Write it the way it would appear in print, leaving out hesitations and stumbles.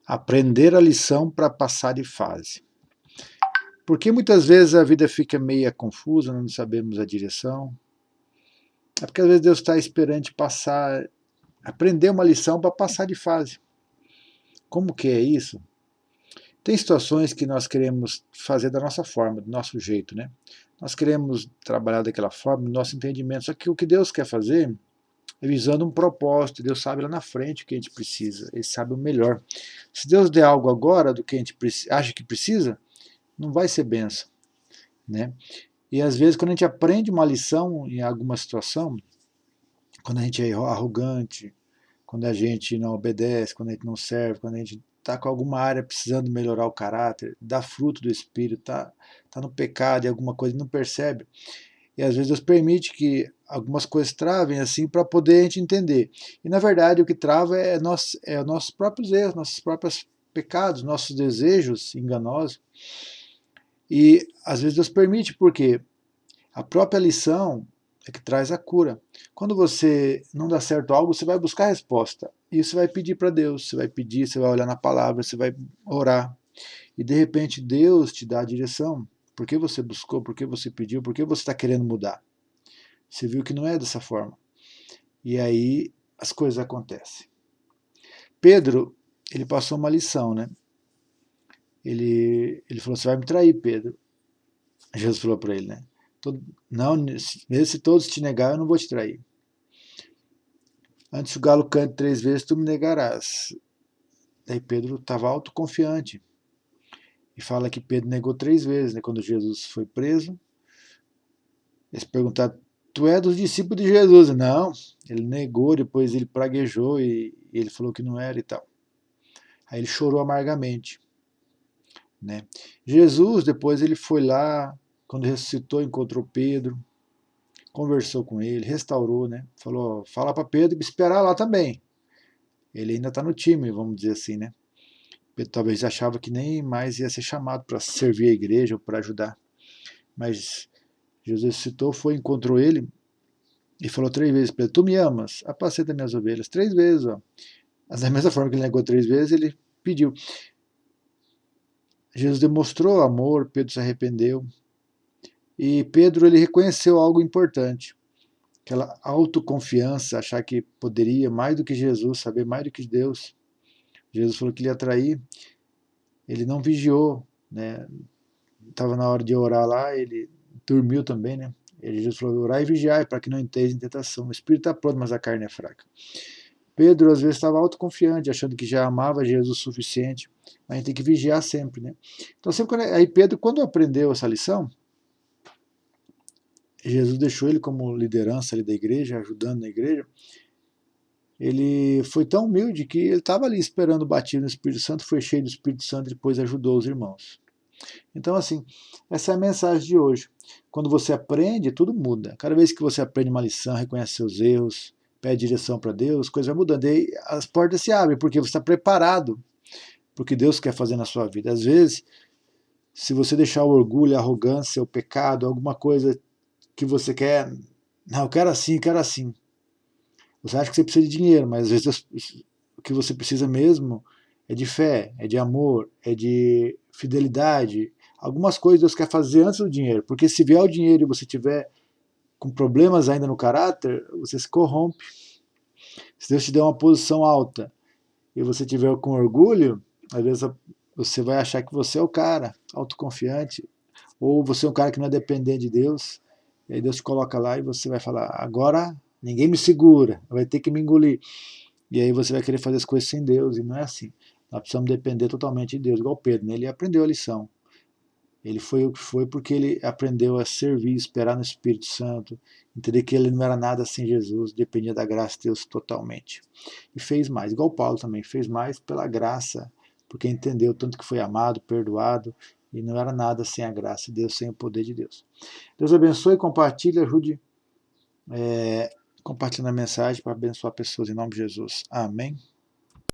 Aprender a lição para passar de fase. Porque muitas vezes a vida fica meio confusa, não sabemos a direção. É porque às vezes Deus está esperando passar, aprender uma lição para passar de fase. Como que é isso? Tem situações que nós queremos fazer da nossa forma, do nosso jeito, né? Nós queremos trabalhar daquela forma, do nosso entendimento. Só que o que Deus quer fazer é visando um propósito. Deus sabe lá na frente o que a gente precisa. Ele sabe o melhor. Se Deus der algo agora do que a gente acha que precisa, não vai ser benção, né? E às vezes quando a gente aprende uma lição em alguma situação, quando a gente é arrogante, quando a gente não obedece, quando a gente não serve, quando a gente está com alguma área precisando melhorar o caráter, dar fruto do Espírito, tá no pecado e alguma coisa não percebe. E às vezes Deus permite que algumas coisas travem assim para poder a gente entender. E na verdade o que trava é nossos próprios erros, nossos próprios pecados, nossos desejos enganosos. E às vezes Deus permite porque a própria lição é que traz a cura. Quando você não dá certo algo, você vai buscar a resposta. E você vai pedir para Deus, você vai pedir, você vai olhar na palavra, você vai orar. E de repente Deus te dá a direção. Por que você buscou, por que você pediu, por que você está querendo mudar? Você viu que não é dessa forma. E aí as coisas acontecem. Pedro, ele passou uma lição, né? Ele falou, você vai me trair, Pedro. Jesus falou para ele, né? Não, mesmo se todos te negar, eu não vou te trair. Antes o galo cante 3 vezes, tu me negarás. Daí Pedro estava autoconfiante. E fala que Pedro negou 3 vezes, né? Quando Jesus foi preso. Eles perguntaram, tu é dos discípulos de Jesus? Não, ele negou, depois ele praguejou e ele falou que não era e tal. Aí ele chorou amargamente, né? Jesus, depois ele foi lá, quando ressuscitou, encontrou Pedro, conversou com ele, restaurou, né? Falou, fala para Pedro esperar lá também. Ele ainda está no time, vamos dizer assim, né? Pedro talvez achava que nem mais ia ser chamado para servir a igreja ou para ajudar. Mas Jesus citou, foi, encontrou ele e falou 3 vezes, Pedro, tu me amas? Apacenta minhas ovelhas. 3 vezes, ó. Mas da mesma forma que ele negou 3 vezes, ele pediu. Jesus demonstrou amor, Pedro se arrependeu. E Pedro, ele reconheceu algo importante. Aquela autoconfiança, achar que poderia mais do que Jesus, saber mais do que Deus. Jesus falou que ele ia trair. Ele não vigiou, né? Estava na hora de orar lá, ele dormiu também, né? E Jesus falou, orar e vigiar, para que não entreis em tentação. O espírito está pronto, mas a carne é fraca. Pedro, às vezes, estava autoconfiante, achando que já amava Jesus o suficiente, mas a gente tem que vigiar sempre, né? Então, sempre aí Pedro, quando aprendeu essa lição, Jesus deixou ele como liderança ali da igreja, ajudando na igreja, ele foi tão humilde que ele estava ali esperando o batismo no Espírito Santo, foi cheio do Espírito Santo e depois ajudou os irmãos. Então, assim, essa é a mensagem de hoje. Quando você aprende, tudo muda. Cada vez que você aprende uma lição, reconhece seus erros, pede direção para Deus, coisa vai mudando. E aí as portas se abrem, porque você está preparado para o que Deus quer fazer na sua vida. Às vezes, se você deixar o orgulho, a arrogância, o pecado, alguma coisa que você quer, não, eu quero assim, eu quero assim. Você acha que você precisa de dinheiro, mas às vezes o que você precisa mesmo é de fé, é de amor, é de fidelidade. Algumas coisas Deus quer fazer antes do dinheiro, porque se vier o dinheiro e você tiver com problemas ainda no caráter, você se corrompe. Se Deus te der uma posição alta e você tiver com orgulho, às vezes você vai achar que você é o cara, autoconfiante, ou você é um cara que não é dependente de Deus, e aí Deus te coloca lá e você vai falar, agora ninguém me segura, vai ter que me engolir. E aí você vai querer fazer as coisas sem Deus, e não é assim. Nós precisamos depender totalmente de Deus, igual Pedro, né? Ele aprendeu a lição. Ele foi o que foi porque ele aprendeu a servir, esperar no Espírito Santo, entender que ele não era nada sem Jesus, dependia da graça de Deus totalmente. E fez mais, igual Paulo também, fez mais pela graça, porque entendeu tanto que foi amado, perdoado, e não era nada sem a graça de Deus, sem o poder de Deus. Deus abençoe, compartilhe, ajude compartilhando a mensagem para abençoar pessoas em nome de Jesus. Amém.